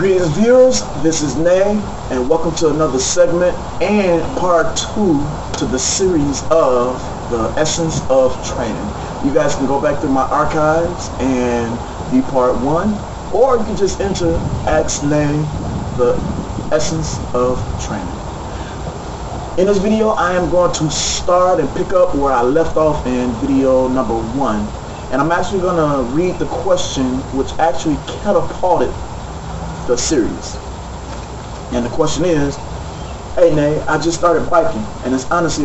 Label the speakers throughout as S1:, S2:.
S1: Greetings viewers, this is Nay, and welcome to another segment and part 2 to the series of the essence of training. You guys can go back through my archives and view part 1, or you can just enter Ask Nay, the essence of training. In this video, I am going to start and pick up where I left off in video number 1, and I'm actually going to read the question which actually catapulted the series. And the question is, hey Nay, I just started biking and it's honestly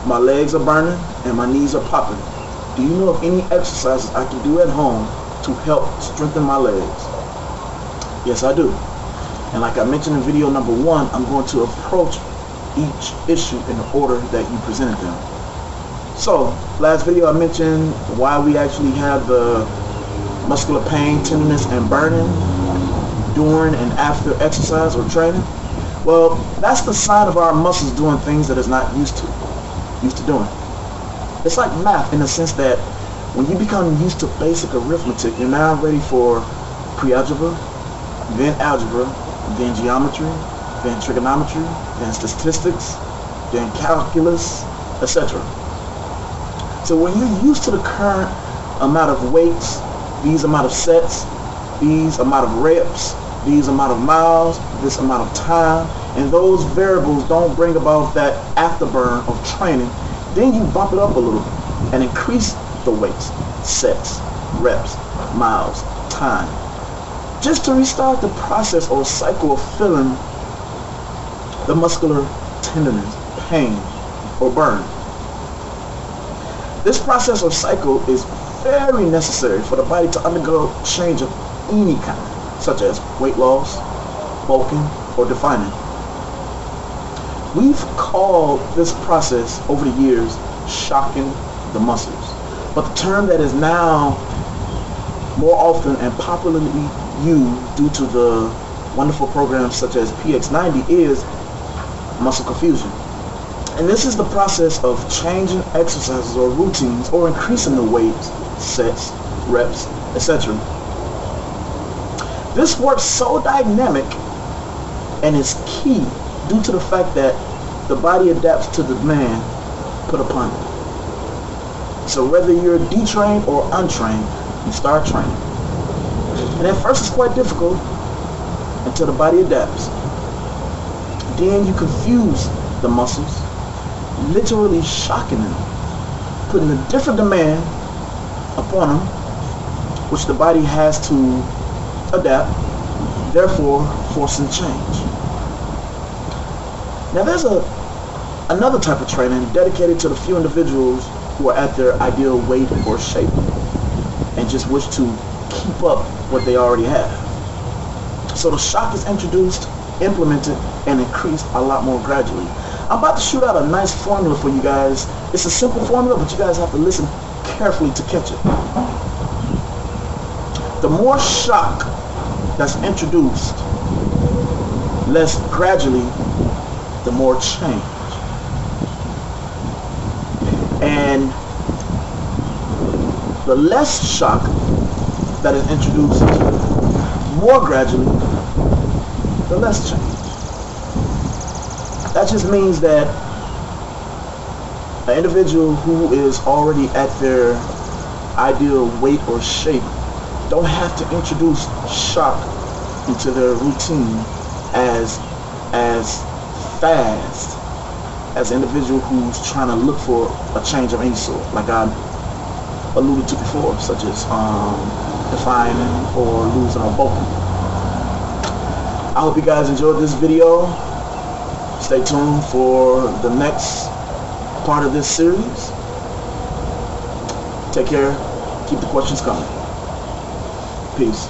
S1: my legs are burning and my knees are popping. Do you know of any exercises I can do at home to help strengthen my legs? Yes, I do. And like I mentioned in video number 1, I'm going to approach each issue in the order that you presented them. So last video I mentioned why we actually have the muscular pain, tenderness, and burning during and after exercise or training. Well, that's the sign of our muscles doing things that it's not used to doing. It's like math in the sense that when you become used to basic arithmetic, you're now ready for pre-algebra, then algebra, then geometry, then trigonometry, then statistics, then calculus, etc. So when you're used to the current amount of weights, these amount of sets, these amount of reps, these amount of miles, this amount of time, and those variables don't bring about that afterburn of training, then you bump it up a little bit and increase the weights, sets, reps, miles, time, just to restart the process or cycle of feeling the muscular tenderness, pain, or burn. This process or cycle is very necessary for the body to undergo change of any kind, such as weight loss, bulking, or defining. We've called this process over the years shocking the muscles, but the term that is now more often and popularly used due to the wonderful programs such as PX90 is muscle confusion. And this is the process of changing exercises or routines or increasing the weights, sets, reps, etc. This works so dynamic and is key due to the fact that the body adapts to the demand put upon it. So whether you're detrained or untrained, you start training. And at first it's quite difficult until the body adapts. Then you confuse the muscles, literally shocking them, putting a different demand upon them, which the body has to adapt, therefore forcing change. Now there's another type of training dedicated to the few individuals who are at their ideal weight or shape and just wish to keep up what they already have. So the shock is introduced, implemented, and increased a lot more gradually. I'm about to shoot out a nice formula for you guys. It's a simple formula, but you guys have to listen carefully to catch it. The more shock that's introduced, less gradually, the more change. And the less shock that is introduced more gradually, the less change. That just means that an individual who is already at their ideal weight or shape don't have to introduce shock into their routine as fast as an individual who's trying to look for a change of any sort, like I alluded to before, such as defining or losing or bulking. I hope you guys enjoyed this video. Stay tuned for the next part of this series. Take care. Keep the questions coming. Peace.